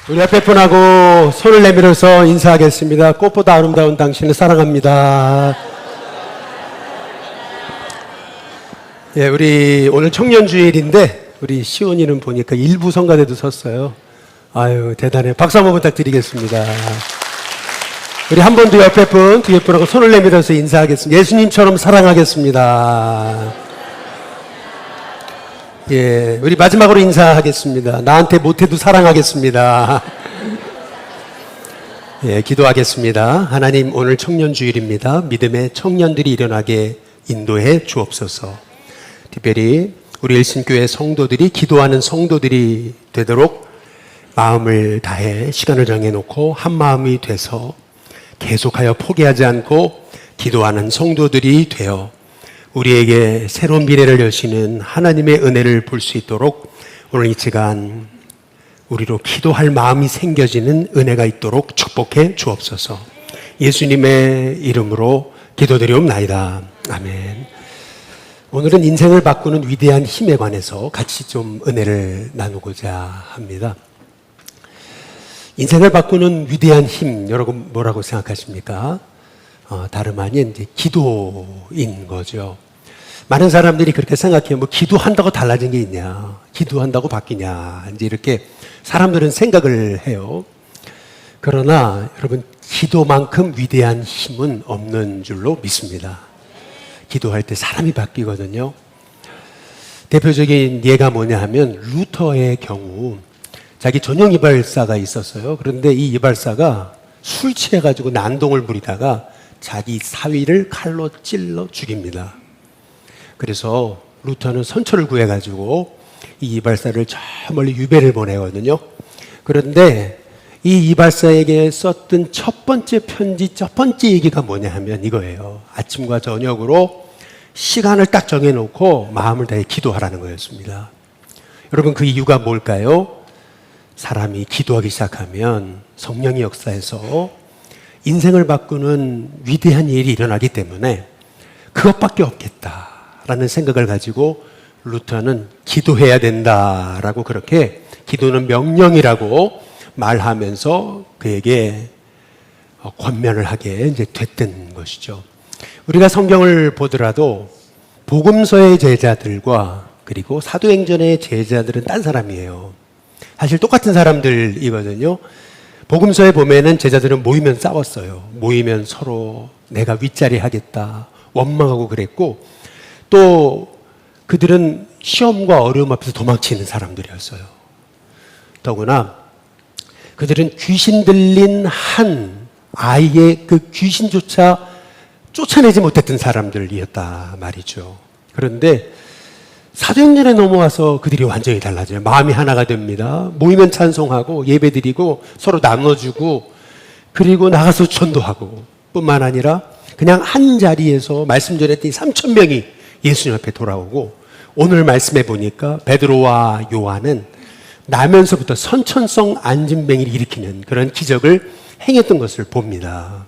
우리 옆에 분하고 손을 내밀어서 인사하겠습니다. 꽃보다 아름다운 당신을 사랑합니다. 예, 우리 오늘 청년주일인데 우리 시온이는 보니까 일부 성가대도 섰어요. 아유, 대단해. 박수 한번 부탁드리겠습니다. 우리 한 번 더 옆에 분, 뒤에 분하고 손을 내밀어서 인사하겠습니다. 예수님처럼 사랑하겠습니다. 예, 우리 마지막으로 인사하겠습니다. 나한테 못해도 사랑하겠습니다. 예, 기도하겠습니다. 하나님, 오늘 청년주일입니다. 믿음의 청년들이 일어나게 인도해 주옵소서. 특별히 우리 일신교회 성도들이 기도하는 성도들이 되도록 마음을 다해 시간을 정해놓고 한 마음이 돼서 계속하여 포기하지 않고 기도하는 성도들이 되어 우리에게 새로운 미래를 여시는 하나님의 은혜를 볼 수 있도록 오늘 이 시간 우리로 기도할 마음이 생겨지는 은혜가 있도록 축복해 주옵소서. 예수님의 이름으로 기도드리옵나이다. 아멘. 오늘은 인생을 바꾸는 위대한 힘에 관해서 같이 좀 은혜를 나누고자 합니다. 인생을 바꾸는 위대한 힘, 여러분 뭐라고 생각하십니까? 다름 아닌 이제 기도인 거죠. 많은 사람들이 그렇게 생각해요. 뭐 기도한다고 달라진 게 있냐? 기도한다고 바뀌냐? 이제 이렇게 사람들은 생각을 해요. 그러나 여러분, 기도만큼 위대한 힘은 없는 줄로 믿습니다. 기도할 때 사람이 바뀌거든요. 대표적인 예가 뭐냐 하면 루터의 경우 자기 전용 이발사가 있었어요. 그런데 이 이발사가 술 취해가지고 난동을 부리다가 자기 사위를 칼로 찔러 죽입니다. 그래서 루터는 선처를 구해가지고 이 이발사를 저 멀리 유배를 보내거든요. 그런데 이 이발사에게 썼던 첫 번째 편지, 첫 번째 얘기가 뭐냐 하면 이거예요. 아침과 저녁으로 시간을 딱 정해놓고 마음을 다해 기도하라는 거였습니다. 여러분, 그 이유가 뭘까요? 사람이 기도하기 시작하면 성령의 역사에서 인생을 바꾸는 위대한 일이 일어나기 때문에 그것밖에 없겠다라는 생각을 가지고 루터는 기도해야 된다라고 그렇게 기도는 명령이라고 말하면서 그에게 권면을 하게 이제 됐던 것이죠. 우리가 성경을 보더라도 복음서의 제자들과 그리고 사도행전의 제자들은 딴 사람이에요. 사실 똑같은 사람들이거든요. 복음서에 보면은 제자들은 모이면 싸웠어요. 모이면 서로 내가 윗자리 하겠다 원망하고 그랬고, 또 그들은 시험과 어려움 앞에서 도망치는 사람들이었어요. 더구나 그들은 귀신 들린 한 아이의 그 귀신조차 쫓아내지 못했던 사람들이었다 말이죠. 그런데 사도행전에 넘어와서 그들이 완전히 달라져요. 마음이 하나가 됩니다. 모이면 찬송하고 예배드리고 서로 나눠주고 그리고 나가서 전도하고 뿐만 아니라 그냥 한 자리에서 말씀 전했더니 3,000명이 예수님 앞에 돌아오고, 오늘 말씀해 보니까 베드로와 요한은 나면서부터 선천성 안진뱅이를 일으키는 그런 기적을 행했던 것을 봅니다.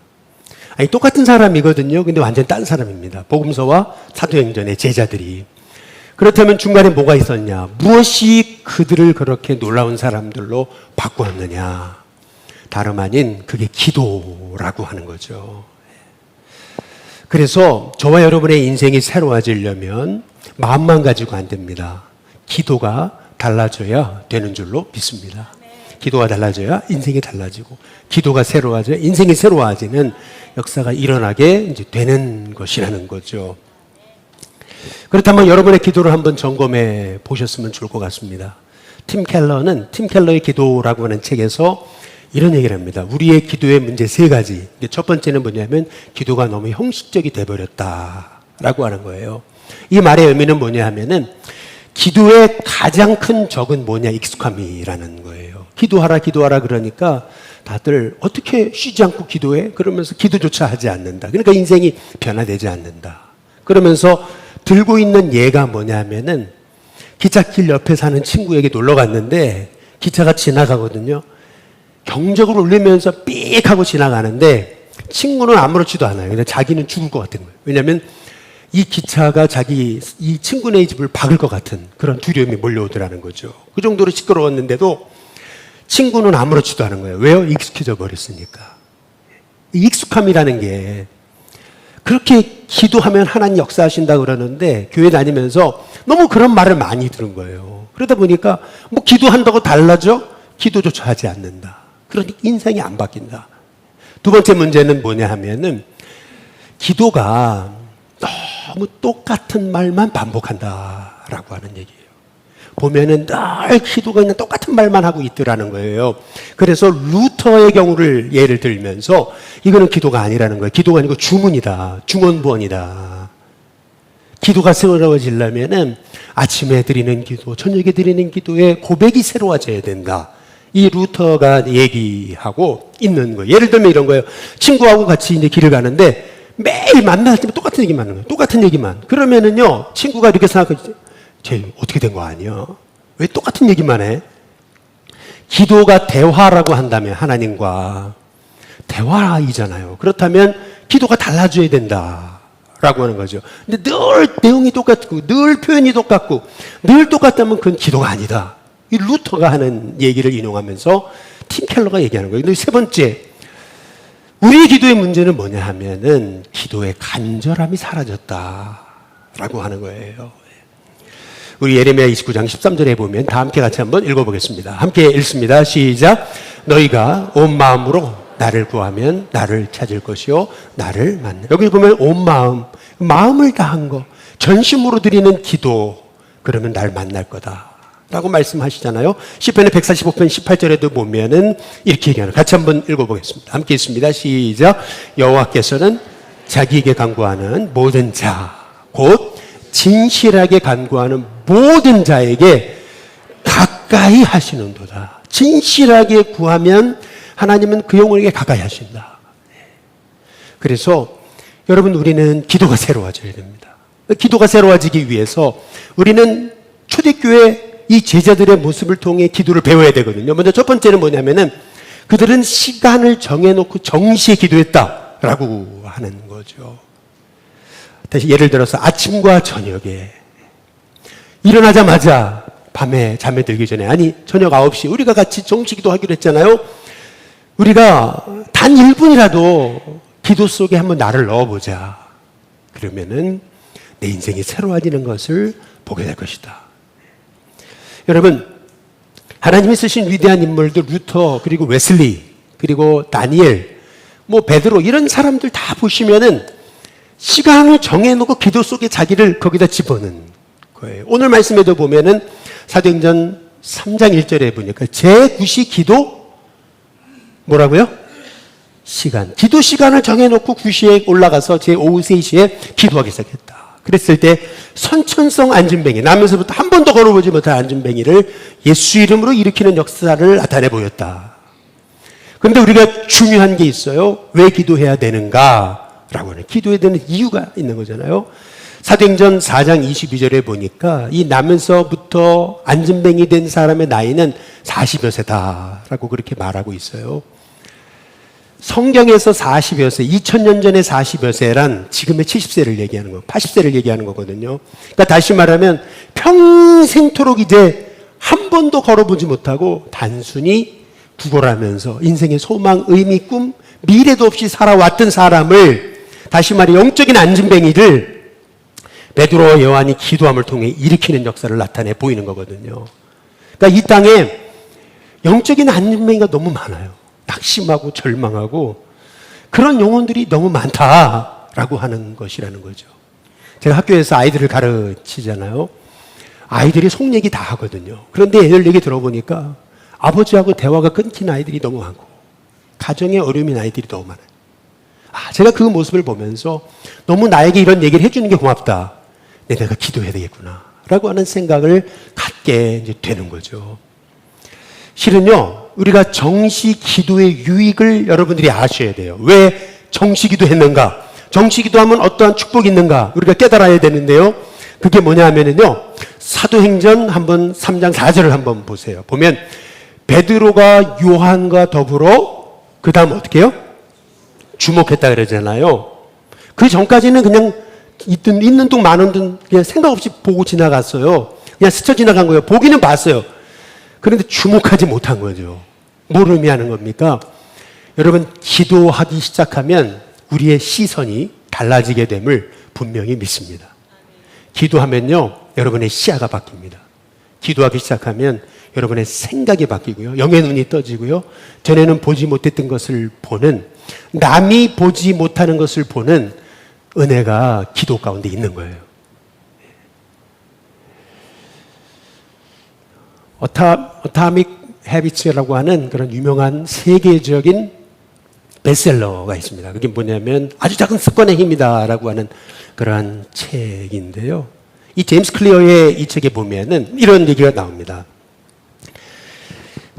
아니, 똑같은 사람이거든요. 근데 완전 딴 사람입니다. 복음서와 사도행전의 제자들이. 그렇다면 중간에 뭐가 있었냐? 무엇이 그들을 그렇게 놀라운 사람들로 바꾸었느냐? 다름 아닌 그게 기도라고 하는 거죠. 그래서 저와 여러분의 인생이 새로워지려면 마음만 가지고 안 됩니다. 기도가 달라져야 되는 줄로 믿습니다. 기도가 달라져야 인생이 달라지고, 기도가 새로워져야 인생이 새로워지는 역사가 일어나게 이제 되는 것이라는 거죠. 그렇다면 여러분의 기도를 한번 점검해 보셨으면 좋을 것 같습니다. 팀 켈러는 팀 켈러의 기도라고 하는 책에서 이런 얘기를 합니다. 우리의 기도의 문제 3가지. 첫 번째는 뭐냐면 기도가 너무 형식적이 돼버렸다라고 하는 거예요. 이 말의 의미는 뭐냐 하면은 기도의 가장 큰 적은 뭐냐? 익숙함이라는 거예요. 기도하라 기도하라 그러니까 다들 어떻게 쉬지 않고 기도해? 그러면서 기도조차 하지 않는다. 그러니까 인생이 변화되지 않는다. 그러면서 들고 있는 예가 뭐냐면은 기찻길 옆에 사는 친구에게 놀러 갔는데 기차가 지나가거든요. 경적을 울리면서 삑 하고 지나가는데 친구는 아무렇지도 않아요. 근데 자기는 죽을 것 같은 거예요. 왜냐하면 이 기차가 이 친구네 집을 박을 것 같은 그런 두려움이 몰려오더라는 거죠. 그 정도로 시끄러웠는데도 친구는 아무렇지도 않은 거예요. 왜요? 익숙해져 버렸으니까. 익숙함이라는 게 그렇게 기도하면 하나님 역사하신다 그러는데 교회 다니면서 너무 그런 말을 많이 들은 거예요. 그러다 보니까 뭐 기도한다고 달라져? 기도조차 하지 않는다. 그러니 인생이 안 바뀐다. 두 번째 문제는 뭐냐 하면은 기도가 너무 똑같은 말만 반복한다라고 하는 얘기예요. 보면은 늘 기도가 그냥 똑같은 말만 하고 있더라는 거예요. 그래서 루터의 경우를 예를 들면서 이거는 기도가 아니라는 거예요. 기도가 아니고 주문이다. 중언부언이다. 기도가 새로워지려면은 아침에 드리는 기도, 저녁에 드리는 기도에 고백이 새로워져야 된다. 이 루터가 얘기하고 있는 거예요. 예를 들면 이런 거예요. 친구하고 같이 이제 길을 가는데 매일 만날 때 똑같은 얘기만 하는 거예요. 똑같은 얘기만. 그러면은요, 친구가 이렇게 생각하지. 쟤 어떻게 된 거 아니야? 왜 똑같은 얘기만 해? 기도가 대화라고 한다면 하나님과 대화이잖아요. 그렇다면 기도가 달라져야 된다라고 하는 거죠. 근데 늘 내용이 똑같고 늘 표현이 똑같고 늘 똑같다면 그건 기도가 아니다. 이 루터가 하는 얘기를 인용하면서 팀 켈러가 얘기하는 거예요. 근데 세 번째, 우리 기도의 문제는 뭐냐 하면은 기도의 간절함이 사라졌다라고 하는 거예요. 우리 예레미야 29장 13절에 보면 다 함께 같이 한번 읽어보겠습니다. 함께 읽습니다. 시작. 너희가 온 마음으로 나를 구하면 나를 찾을 것이요 나를 만나. 여기 보면 온 마음, 마음을 다한 거, 전심으로 드리는 기도, 그러면 날 만날 거다 라고 말씀하시잖아요. 시편의 145편 18절에도 보면은 이렇게 얘기하는, 같이 한번 읽어보겠습니다. 함께 있습니다. 시작. 여호와께서는 자기에게 간구하는 모든 자, 곧 진실하게 간구하는 모든 자에게 가까이 하시는도다. 진실하게 구하면 하나님은 그 영혼에게 가까이 하신다. 그래서 여러분, 우리는 기도가 새로워져야 됩니다. 기도가 새로워지기 위해서 우리는 초대교회 이 제자들의 모습을 통해 기도를 배워야 되거든요. 먼저 첫 번째는 뭐냐면은 그들은 시간을 정해놓고 정시에 기도했다라고 하는 거죠. 다시 예를 들어서 아침과 저녁에 일어나자마자 밤에 잠에 들기 전에, 아니 저녁 9시 우리가 같이 정시 기도하기로 했잖아요. 우리가 단 1분이라도 기도 속에 한번 나를 넣어보자. 그러면은 내 인생이 새로워지는 것을 보게 될 것이다. 여러분, 하나님이 쓰신 위대한 인물들 루터, 그리고 웨슬리, 그리고 다니엘, 뭐 베드로, 이런 사람들 다 보시면은 시간을 정해놓고 기도 속에 자기를 거기다 집어넣는 거예요. 오늘 말씀에도 보면은 사도행전 3장 1절에 보니까 제9시 기도 뭐라고요? 시간. 기도 시간을 정해놓고 9시에 올라가서 제 오후 3시에 기도하기 시작했다. 그랬을 때 선천성 안진뱅이, 나면서부터 한 번도 걸어보지 못한 안진뱅이를 예수 이름으로 일으키는 역사를 나타내 보였다. 그런데 우리가 중요한 게 있어요. 왜 기도해야 되는가? 라고 하는, 기도해야 되는 이유가 있는 거잖아요. 사도행전 4장 22절에 보니까 이 나면서부터 안진뱅이 된 사람의 나이는 40여 세다라고 그렇게 말하고 있어요. 성경에서 40여 세, 2000년 전에 40여 세란 지금의 70세를 얘기하는 거, 80세를 얘기하는 거거든요. 그러니까 다시 말하면 평생토록 이제 한 번도 걸어보지 못하고 단순히 구걸하면서 인생의 소망, 의미, 꿈, 미래도 없이 살아왔던 사람을, 다시 말해 영적인 안진뱅이를 베드로와 요한이 기도함을 통해 일으키는 역사를 나타내 보이는 거거든요. 그러니까 이 땅에 영적인 안진뱅이가 너무 많아요. 낙심하고 절망하고 그런 영혼들이 너무 많다라고 하는 것이라는 거죠. 제가 학교에서 아이들을 가르치잖아요. 아이들이 속 얘기 다 하거든요. 그런데 애들 얘기 들어보니까 아버지하고 대화가 끊긴 아이들이 너무 많고 가정에 어려움인 아이들이 너무 많아요. 제가 그 모습을 보면서 너무 나에게 이런 얘기를 해주는 게 고맙다. 내가 기도해야 되겠구나 라고 하는 생각을 갖게 이제 되는 거죠. 실은요, 우리가 정시 기도의 유익을 여러분들이 아셔야 돼요. 왜 정시 기도 했는가? 정시 기도하면 어떠한 축복이 있는가? 우리가 깨달아야 되는데요. 그게 뭐냐 하면은요, 사도행전 한번 3장 4절을 한번 보세요. 보면 베드로가 요한과 더불어 그 다음 어떻게 해요? 주목했다 그러잖아요. 그 전까지는 그냥 있는 둥 마는 둥 그냥 생각 없이 보고 지나갔어요. 그냥 스쳐 지나간 거예요. 보기는 봤어요. 그런데 주목하지 못한 거죠. 뭘 의미하는 겁니까? 여러분, 기도하기 시작하면 우리의 시선이 달라지게 됨을 분명히 믿습니다. 기도하면요, 여러분의 시야가 바뀝니다. 기도하기 시작하면 여러분의 생각이 바뀌고요, 영의 눈이 떠지고요, 전에는 보지 못했던 것을 보는, 남이 보지 못하는 것을 보는 은혜가 기도 가운데 있는 거예요. 어타믹 헤비츠라고 하는 그런 유명한 세계적인 베스트셀러가 있습니다. 그게 뭐냐면 아주 작은 습관의 힘이다라고 하는 그러한 책인데요. 이 제임스 클리어의 이 책에 보면은 이런 얘기가 나옵니다.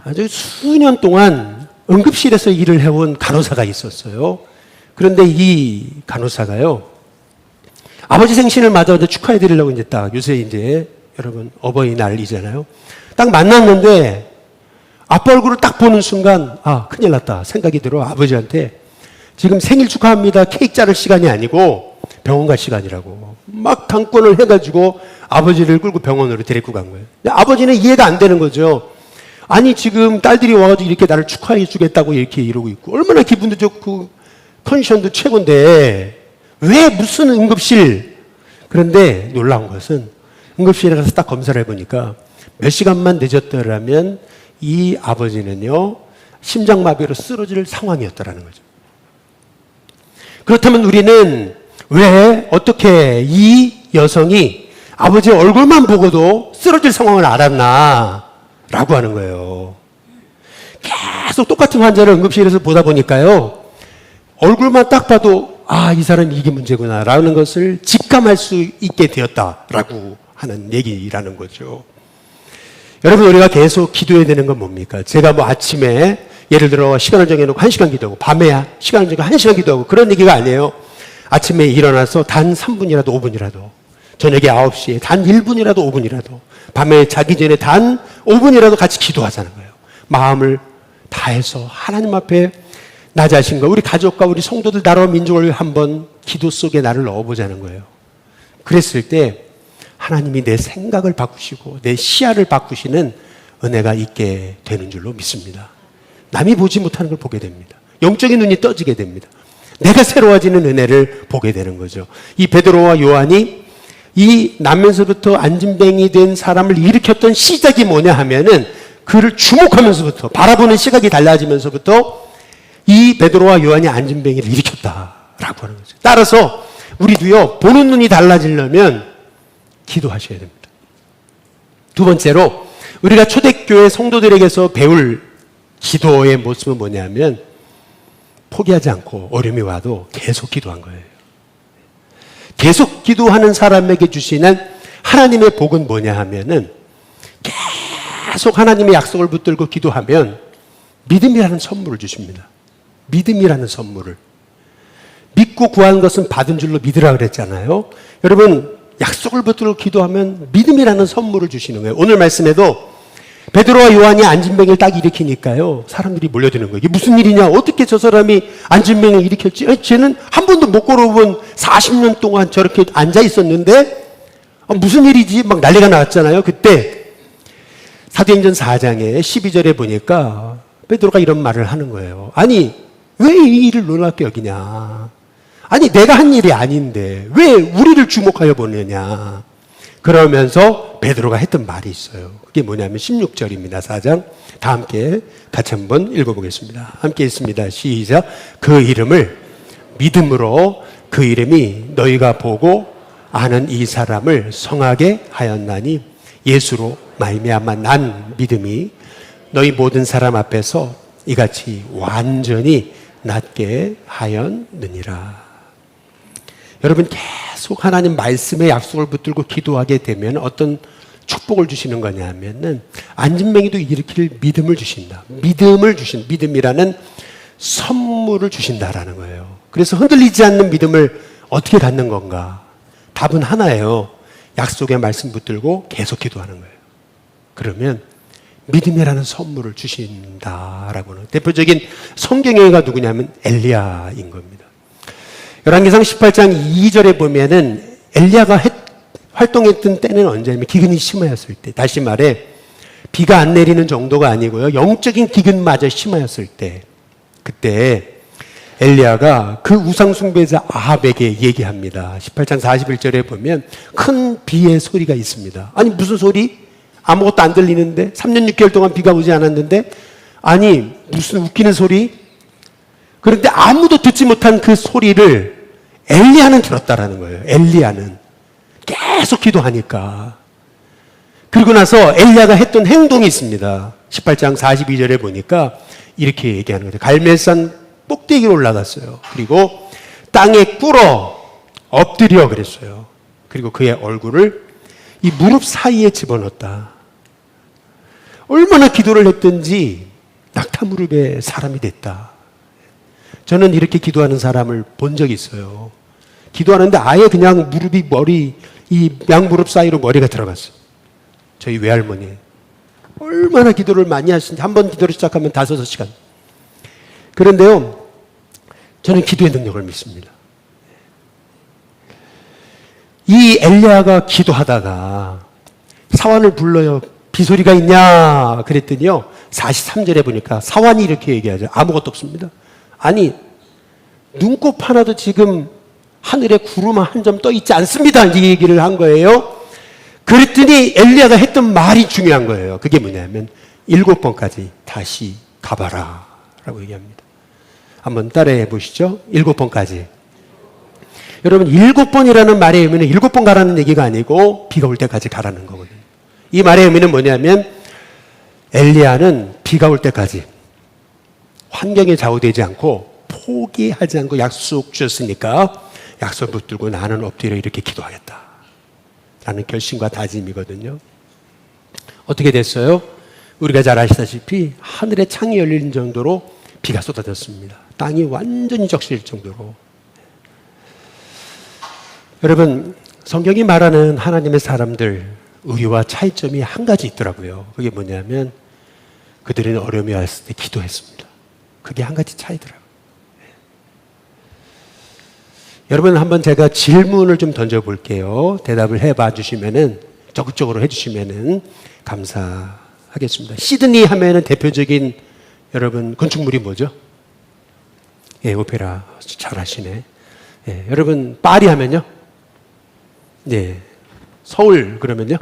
아주 수년 동안 응급실에서 일을 해온 간호사가 있었어요. 그런데 이 간호사가요, 아버지 생신을 맞아 축하해 드리려고 이제 딱, 요새 이제 여러분 어버이날이잖아요. 딱 만났는데 아빠 얼굴을 딱 보는 순간, 아, 큰일 났다 생각이 들어. 아버지한테 지금 생일 축하합니다, 케이크 자를 시간이 아니고 병원 갈 시간이라고 막 당권을 해가지고 아버지를 끌고 병원으로 데리고 간 거예요. 아버지는 이해가 안 되는 거죠. 아니, 지금 딸들이 와가지고 이렇게 나를 축하해 주겠다고 이렇게 이러고 있고, 얼마나 기분도 좋고 컨디션도 최고인데 왜 무슨 응급실. 그런데 놀라운 것은 응급실에 가서 딱 검사를 해보니까 몇 시간만 늦었더라면 이 아버지는요, 심장마비로 쓰러질 상황이었다라는 거죠. 그렇다면 우리는 왜, 어떻게 이 여성이 아버지의 얼굴만 보고도 쓰러질 상황을 알았나 라고 하는 거예요. 계속 똑같은 환자를 응급실에서 보다 보니까요, 얼굴만 딱 봐도 아, 이 사람이 이게 문제구나 라는 것을 직감할 수 있게 되었다라고 하는 얘기라는 거죠. 여러분, 우리가 계속 기도해야 되는 건 뭡니까? 제가 뭐 아침에 예를 들어 시간을 정해놓고 1시간 기도하고, 밤에 시간을 정해놓고 1시간 기도하고, 그런 얘기가 아니에요. 아침에 일어나서 단 3분이라도 5분이라도, 저녁에 9시에 단 1분이라도 5분이라도, 밤에 자기 전에 단 5분이라도 같이 기도하자는 거예요. 마음을 다해서 하나님 앞에 나 자신과 우리 가족과 우리 성도들, 나라와 민족을 한번 기도 속에 나를 넣어보자는 거예요. 그랬을 때 하나님이 내 생각을 바꾸시고 내 시야를 바꾸시는 은혜가 있게 되는 줄로 믿습니다. 남이 보지 못하는 걸 보게 됩니다. 영적인 눈이 떠지게 됩니다. 내가 새로워지는 은혜를 보게 되는 거죠. 이 베드로와 요한이 이 나면서부터 안진뱅이 된 사람을 일으켰던 시작이 뭐냐 하면은, 그를 주목하면서부터, 바라보는 시각이 달라지면서부터 이 베드로와 요한이 안진뱅이를 일으켰다라고 하는 거죠. 따라서 우리도요, 보는 눈이 달라지려면 기도하셔야 됩니다. 두 번째로, 우리가 초대교회 성도들에게서 배울 기도의 모습은 뭐냐면, 포기하지 않고 어려움이 와도 계속 기도한 거예요. 계속 기도하는 사람에게 주시는 하나님의 복은 뭐냐 하면은, 계속 하나님의 약속을 붙들고 기도하면 믿음이라는 선물을 주십니다. 믿음이라는 선물을. 믿고 구하는 것은 받은 줄로 믿으라 그랬잖아요. 여러분, 약속을 붙들고 기도하면 믿음이라는 선물을 주시는 거예요. 오늘 말씀에도 베드로와 요한이 안진뱅이를 딱 일으키니까요, 사람들이 몰려드는 거예요. 이게 무슨 일이냐? 어떻게 저 사람이 안진뱅이를 일으켰지? 아니, 쟤는 한 번도 못 걸어본 40년 동안 저렇게 앉아 있었는데 무슨 일이지? 막 난리가 났잖아요. 그때 사도행전 4장에 12절에 보니까 베드로가 이런 말을 하는 거예요. 아니, 왜 이 일을 놀랍게 여기냐? 아니, 내가 한 일이 아닌데 왜 우리를 주목하여 보느냐? 그러면서 베드로가 했던 말이 있어요. 그게 뭐냐면 16절입니다. 4장. 다 함께 같이 한번 읽어보겠습니다. 함께 읽습니다. 시작. 그 이름을 믿음으로, 그 이름이 너희가 보고 아는 이 사람을 성하게 하였나니 예수로 말미암아 난 믿음이 너희 모든 사람 앞에서 이같이 완전히 낫게 하였느니라. 여러분, 계속 하나님 말씀의 약속을 붙들고 기도하게 되면 어떤 축복을 주시는 거냐 하면은, 안진뱅이도 일으킬 믿음을 주신다. 믿음을 주신, 믿음이라는 선물을 주신다라는 거예요. 그래서 흔들리지 않는 믿음을 어떻게 갖는 건가? 답은 하나예요. 약속의 말씀 붙들고 계속 기도하는 거예요. 그러면 믿음이라는 선물을 주신다라고 하는, 대표적인 성경의가 누구냐면 엘리야인 겁니다. 열왕기상 18장 2절에 보면은 엘리야가 활동했던 때는 언제냐면 기근이 심하였을 때, 다시 말해 비가 안 내리는 정도가 아니고요. 영적인 기근마저 심하였을 때, 그때 엘리야가 그 우상 숭배자 아합에게 얘기합니다. 18장 41절에 보면 큰 비의 소리가 있습니다. 아니 무슨 소리? 아무것도 안 들리는데 3년 6개월 동안 비가 오지 않았는데 아니 무슨 웃기는 소리? 그런데 아무도 듣지 못한 그 소리를 엘리야는 들었다라는 거예요. 엘리야는 계속 기도하니까. 그리고 나서 엘리야가 했던 행동이 있습니다. 18장 42절에 보니까 이렇게 얘기하는 거죠. 갈멜산 꼭대기로 올라갔어요. 그리고 땅에 꿇어 엎드려 그랬어요. 그리고 그의 얼굴을 이 무릎 사이에 집어넣었다. 얼마나 기도를 했든지 낙타 무릎에 사람이 됐다. 저는 이렇게 기도하는 사람을 본 적이 있어요. 기도하는데 아예 그냥 무릎이 이 양무릎 사이로 머리가 들어갔어요. 저희 외할머니. 얼마나 기도를 많이 하시는지 한 번 기도를 시작하면 5-6시간. 그런데요, 저는 기도의 능력을 믿습니다. 이 엘리야가 기도하다가 사환을 불러요. 비소리가 있냐? 그랬더니요, 43절에 보니까 사환이 이렇게 얘기하죠. 아무것도 없습니다. 아니, 눈곱 하나도 지금 하늘에 구름 한 점 떠 있지 않습니다. 이 얘기를 한 거예요. 그랬더니 엘리야가 했던 말이 중요한 거예요. 그게 뭐냐면 7번까지 다시 가봐라 라고 얘기합니다. 한번 따라해 보시죠. 7번까지. 여러분 7번이라는 말의 의미는 7번 가라는 얘기가 아니고 비가 올 때까지 가라는 거거든요. 이 말의 의미는 뭐냐면 엘리야는 비가 올 때까지 환경에 좌우되지 않고 포기하지 않고 약속 주셨으니까 약속 붙들고 나는 엎드려 이렇게 기도하겠다 라는 결심과 다짐이거든요. 어떻게 됐어요? 우리가 잘 아시다시피 하늘의 창이 열리는 정도로 비가 쏟아졌습니다. 땅이 완전히 적실 정도로. 여러분, 성경이 말하는 하나님의 사람들 의리와 차이점이 한 가지 있더라고요. 그게 뭐냐면 그들은 어려움이 왔을 때 기도했습니다. 그게 한 가지 차이더라고요. 여러분, 한번 제가 질문을 좀 던져볼게요. 대답을 해봐 주시면은, 적극적으로 해주시면은 감사하겠습니다. 시드니 하면은 대표적인 여러분 건축물이 뭐죠? 예, 오페라 잘 하시네. 예, 여러분 파리 하면요? 예, 서울 그러면요?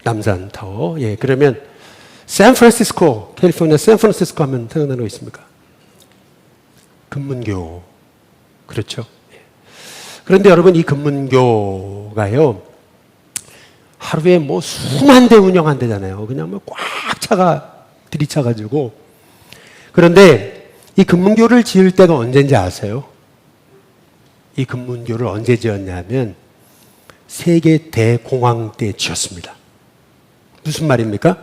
남산 타워. 예, 그러면 샌프란시스코, 캘리포니아 샌프란시스코 하면 생각나는 거 있습니까? 금문교. 그렇죠? 예. 그런데 여러분 이 금문교가요 하루에 뭐 수만 대 운영한대잖아요. 그냥 뭐 꽉 차가 들이차가지고. 그런데 이 금문교를 지을 때가 언제인지 아세요? 이 금문교를 언제 지었냐면 세계 대공황 때 지었습니다. 무슨 말입니까?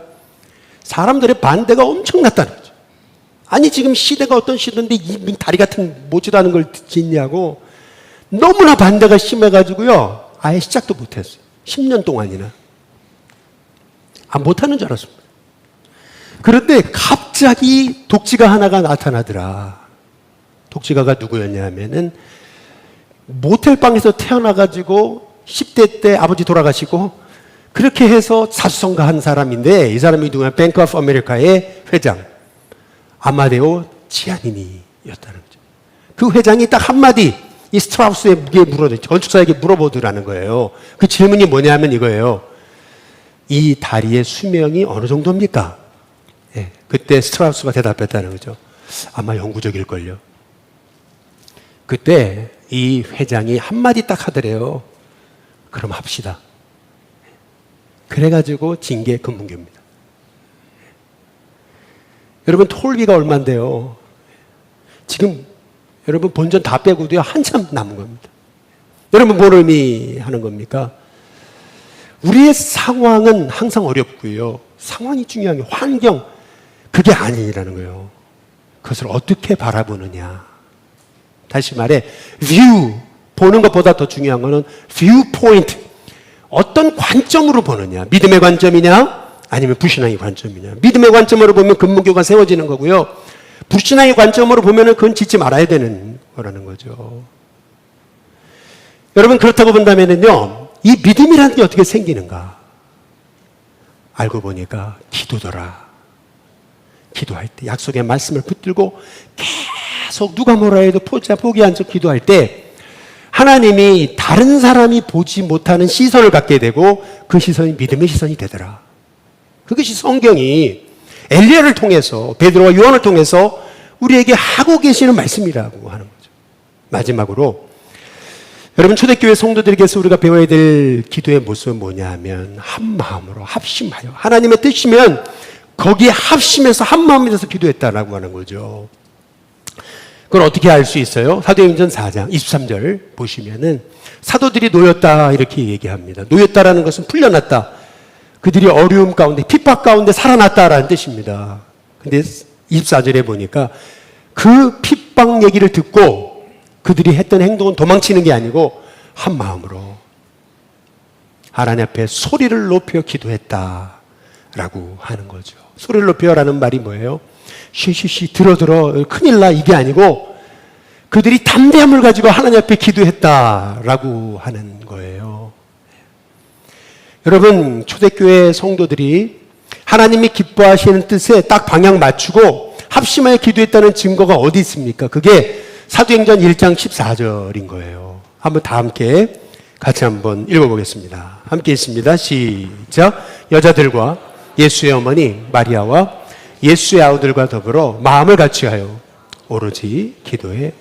사람들의 반대가 엄청났다는 거죠. 아니 지금 시대가 어떤 시대인데 이 다리 같은 모지도 않은 걸 짓냐고 너무나 반대가 심해가지고요 아예 시작도 못했어요. 10년 동안이나. 못하는 줄 알았습니다. 그런데 갑자기 독지가 하나가 나타나더라. 독지가가 누구였냐면은 모텔방에서 태어나가지고 10대 때 아버지 돌아가시고 그렇게 해서 사수성가한 사람인데 이 사람이 누구냐? 뱅크 오브 아메리카의 회장 아마데오 지아니니였다는 거죠. 그 회장이 딱 한마디 이 스트라우스에게 건축사에게 물어보더라는 거예요. 그 질문이 뭐냐면 이거예요. 이 다리의 수명이 어느 정도입니까? 예, 그때 스트라우스가 대답했다는 거죠. 아마 영구적일걸요. 그때 이 회장이 한마디 딱 하더래요. 그럼 합시다. 그래가지고 진 게 금문교입니다. 여러분 톨비가 얼만데요? 지금 여러분 본전 다 빼고도요 한참 남은 겁니다. 여러분 뭘 의미하는 겁니까? 우리의 상황은 항상 어렵고요. 상황이 중요한 게 환경 그게 아니라는 거예요. 그것을 어떻게 바라보느냐. 다시 말해 뷰 보는 것보다 더 중요한 거는 뷰 포인트. 어떤 관점으로 보느냐. 믿음의 관점이냐 아니면 불신앙의 관점이냐. 믿음의 관점으로 보면 금문교가 세워지는 거고요. 불신앙의 관점으로 보면 그건 짓지 말아야 되는 거라는 거죠. 여러분 그렇다고 본다면요. 이 믿음이라는 게 어떻게 생기는가? 알고 보니까 기도더라. 기도할 때 약속의 말씀을 붙들고 계속 누가 뭐라 해도 포기한 척 기도할 때 하나님이 다른 사람이 보지 못하는 시선을 갖게 되고 그 시선이 믿음의 시선이 되더라. 그것이 성경이 엘리야를 통해서 베드로와 요한을 통해서 우리에게 하고 계시는 말씀이라고 하는 거죠. 마지막으로 여러분 초대교회 성도들에게서 우리가 배워야 될 기도의 모습은 뭐냐 하면 한 마음으로 합심하여 하나님의 뜻이면 거기에 합심해서 한 마음이 돼서 기도했다라고 하는 거죠. 그걸 어떻게 알 수 있어요? 사도행전 4장 23절 보시면은 사도들이 놓였다 이렇게 얘기합니다. 놓였다라는 것은 풀려났다. 그들이 어려움 가운데 핍박 가운데 살아났다라는 뜻입니다. 근데 24절에 보니까 그 핍박 얘기를 듣고 그들이 했던 행동은 도망치는 게 아니고 한 마음으로 하나님 앞에 소리를 높여 기도했다라고 하는 거죠. 소리를 높여라는 말이 뭐예요? 쉬쉬쉬 들어 큰일 나 이게 아니고 그들이 담대함을 가지고 하나님 앞에 기도했다라고 하는 거예요. 여러분 초대교회 성도들이 하나님이 기뻐하시는 뜻에 딱 방향 맞추고 합심하여 기도했다는 증거가 어디 있습니까? 그게 사도행전 1장 14절인 거예요. 한번 다 함께 같이 한번 읽어보겠습니다. 함께 있습니다. 시작. 여자들과 예수의 어머니 마리아와 예수의 아우들과 더불어 마음을 같이하여 오로지 기도에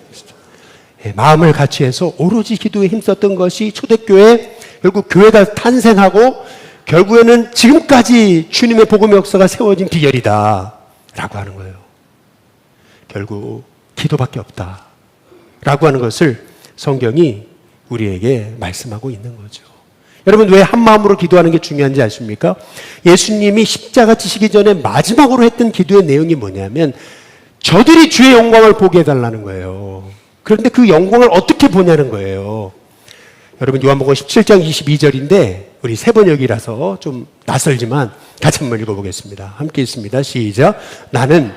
마음을 같이해서 오로지 기도에 힘썼던 것이 초대교회 결국 교회가 탄생하고 결국에는 지금까지 주님의 복음의 역사가 세워진 비결이다 라고 하는 거예요. 결국 기도밖에 없다 라고 하는 것을 성경이 우리에게 말씀하고 있는 거죠. 여러분 왜 한마음으로 기도하는 게 중요한지 아십니까? 예수님이 십자가 지시기 전에 마지막으로 했던 기도의 내용이 뭐냐면 저들이 주의 영광을 보게 해달라는 거예요. 그런데 그 영광을 어떻게 보냐는 거예요. 여러분 요한복음 17장 22절인데 우리 세 번역이라서 좀 낯설지만 같이 한번 읽어보겠습니다. 함께 있습니다. 시작. 나는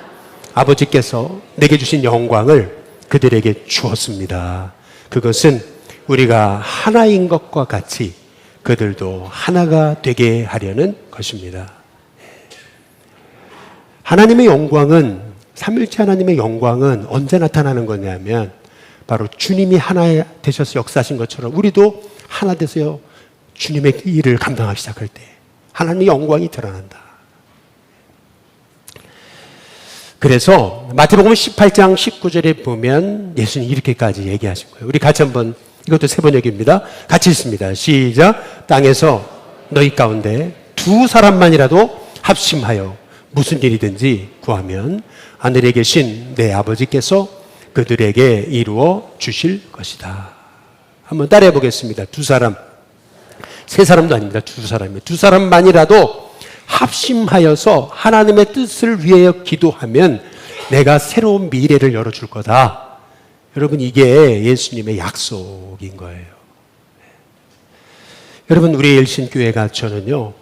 아버지께서 내게 주신 영광을 그들에게 주었습니다. 그것은 우리가 하나인 것과 같이 그들도 하나가 되게 하려는 것입니다. 하나님의 영광은 삼위일체 하나님의 영광은 언제 나타나는 거냐면 바로 주님이 하나 되셔서 역사하신 것처럼 우리도 하나 돼서 주님의 일을 감당하기 시작할 때 하나님의 영광이 드러난다. 그래서 마태복음 18장 19절에 보면 예수님이 이렇게까지 얘기하신 거예요. 우리 같이 한번 이것도 세 번역입니다. 같이 읽습니다. 시작. 땅에서 너희 가운데 두 사람만이라도 합심하여 무슨 일이든지 구하면 하늘에 계신 내 아버지께서 그들에게 이루어 주실 것이다. 한번 따라해 보겠습니다. 두 사람, 세 사람도 아닙니다. 두 사람이에요. 두 사람만이라도 합심하여서 하나님의 뜻을 위하여 기도하면 내가 새로운 미래를 열어줄 거다. 여러분 이게 예수님의 약속인 거예요. 여러분 우리 일신교회가 저는요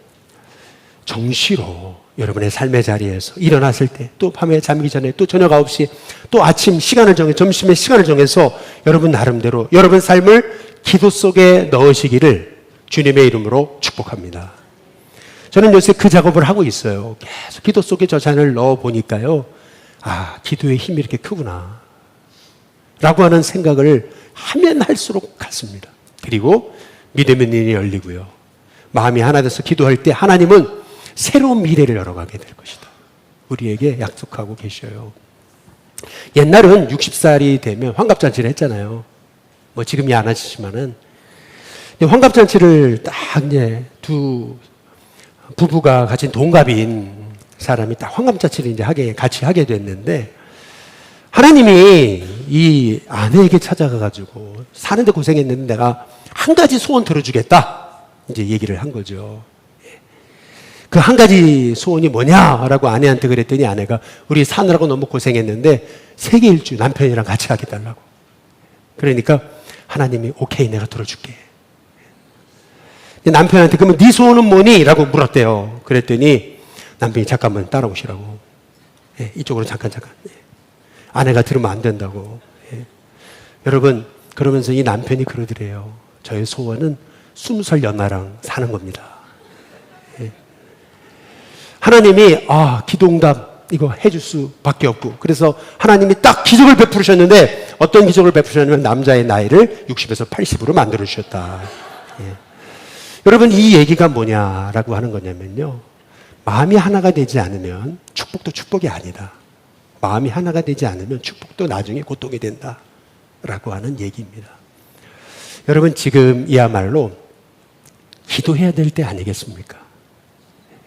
정시로 여러분의 삶의 자리에서 일어났을 때 또 밤에 잠기 전에 또 저녁 9시 또 아침 시간을 정해 점심의 시간을 정해서 여러분 나름대로 여러분 삶을 기도 속에 넣으시기를 주님의 이름으로 축복합니다. 저는 요새 그 작업을 하고 있어요. 계속 기도 속에 저 자신을 넣어 보니까요. 아, 기도의 힘이 이렇게 크구나 라고 하는 생각을 하면 할수록 같습니다. 그리고 믿음의 눈이 열리고요. 마음이 하나 돼서 기도할 때 하나님은 새로운 미래를 열어가게 될 것이다. 우리에게 약속하고 계셔요. 옛날은 60살이 되면 환갑잔치를 했잖아요. 뭐 지금이 안 하시지만은 환갑잔치를 딱 이제 두 부부가 가진 동갑인 사람이 딱 환갑잔치를 이제 같이 하게 됐는데 하나님이 이 아내에게 찾아가가지고 사는데 고생했는데 내가 한 가지 소원 들어주겠다 이제 얘기를 한 거죠. 그 한 가지 소원이 뭐냐라고 아내한테 그랬더니 아내가 우리 사느라고 너무 고생했는데 세계 일주 남편이랑 같이 하게 달라고. 그러니까 하나님이 오케이 내가 들어줄게. 남편한테 그러면 네 소원은 뭐니? 라고 물었대요. 그랬더니 남편이 잠깐만 따라오시라고. 예, 이쪽으로 잠깐. 예. 아내가 들으면 안 된다고. 예. 여러분 그러면서 이 남편이 그러더래요. 저의 소원은 20살 연하랑 사는 겁니다. 예. 하나님이 기도응답 이거 해줄 수밖에 없고, 그래서 하나님이 딱 기적을 베푸셨는데 어떤 기적을 베푸셨냐면 남자의 나이를 60에서 80으로 만들어 주셨다. 예. 여러분, 이 얘기가 뭐냐라고 하는 거냐면요, 마음이 하나가 되지 않으면 축복도 축복이 아니다. 마음이 하나가 되지 않으면 축복도 나중에 고통이 된다 라고 하는 얘기입니다. 여러분, 지금 이야말로 기도해야 될 때 아니겠습니까?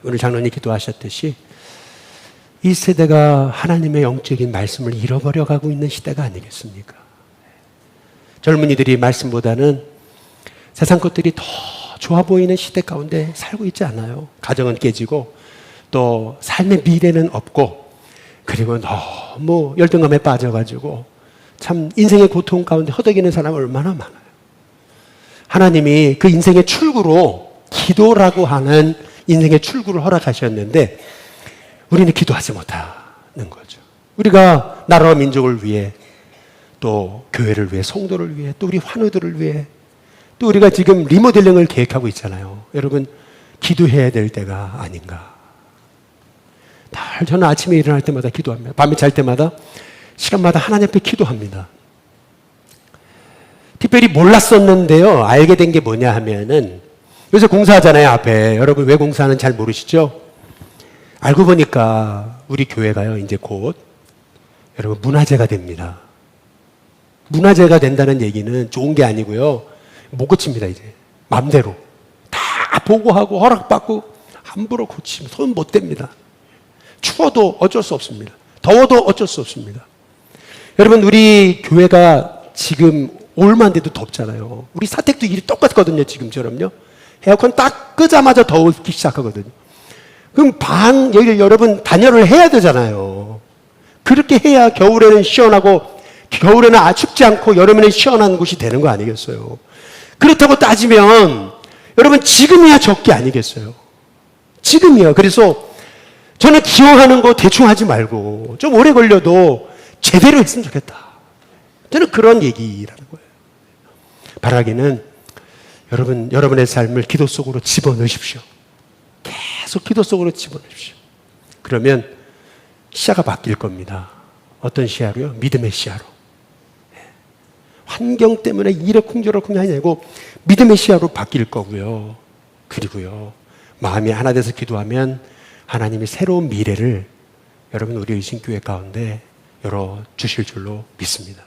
오늘 장로님 기도하셨듯이 이 세대가 하나님의 영적인 말씀을 잃어버려 가고 있는 시대가 아니겠습니까? 젊은이들이 말씀보다는 세상 것들이 더 좋아 보이는 시대 가운데 살고 있지 않아요? 가정은 깨지고 또 삶의 미래는 없고, 그리고 너무 열등감에 빠져가지고 참 인생의 고통 가운데 허덕이는 사람이 얼마나 많아요. 하나님이 그 인생의 출구로 기도라고 하는 인생의 출구를 허락하셨는데 우리는 기도하지 못하는 거죠. 우리가 나라와 민족을 위해, 또 교회를 위해, 성도를 위해, 또 우리 환우들을 위해, 또 우리가 지금 리모델링을 계획하고 있잖아요. 여러분, 기도해야 될 때가 아닌가. 저는 아침에 일어날 때마다 기도합니다. 밤에 잘 때마다 시간마다 하나님 앞에 기도합니다. 특별히 몰랐었는데요, 알게 된 게 뭐냐 하면은, 요새 공사하잖아요, 앞에. 여러분, 왜 공사하는지 잘 모르시죠? 알고 보니까 우리 교회가요, 이제 곧 여러분 문화재가 됩니다. 문화재가 된다는 얘기는 좋은 게 아니고요, 못 고칩니다. 이제 맘대로 다 보고하고 허락받고 함부로 고치면 손 못 댑니다. 추워도 어쩔 수 없습니다. 더워도 어쩔 수 없습니다. 여러분, 우리 교회가 지금 올만 돼도 덥잖아요. 우리 사택도 일이 똑같거든요, 지금처럼요. 에어컨 딱 끄자마자 더우기 시작하거든요. 그럼 여기 여러분 단열을 해야 되잖아요. 그렇게 해야 겨울에는 시원하고, 겨울에는 춥지 않고 여름에는 시원한 곳이 되는 거 아니겠어요? 그렇다고 따지면 여러분, 지금이야 적기 아니겠어요? 지금이야. 그래서 저는 기원하는 거 대충 하지 말고 좀 오래 걸려도 제대로 했으면 좋겠다. 저는 그런 얘기라는 거예요. 바라기는 여러분, 여러분의 삶을 기도 속으로 집어넣으십시오. 계속 기도 속으로 집어넣으십시오. 그러면 시야가 바뀔 겁니다. 어떤 시야로요? 믿음의 시야로. 환경 때문에 이러쿵저러쿵이 아니고 믿음의 시야로 바뀔 거고요. 그리고요, 마음이 하나 돼서 기도하면 하나님이 새로운 미래를 여러분 우리 의신교회 가운데 열어주실 줄로 믿습니다.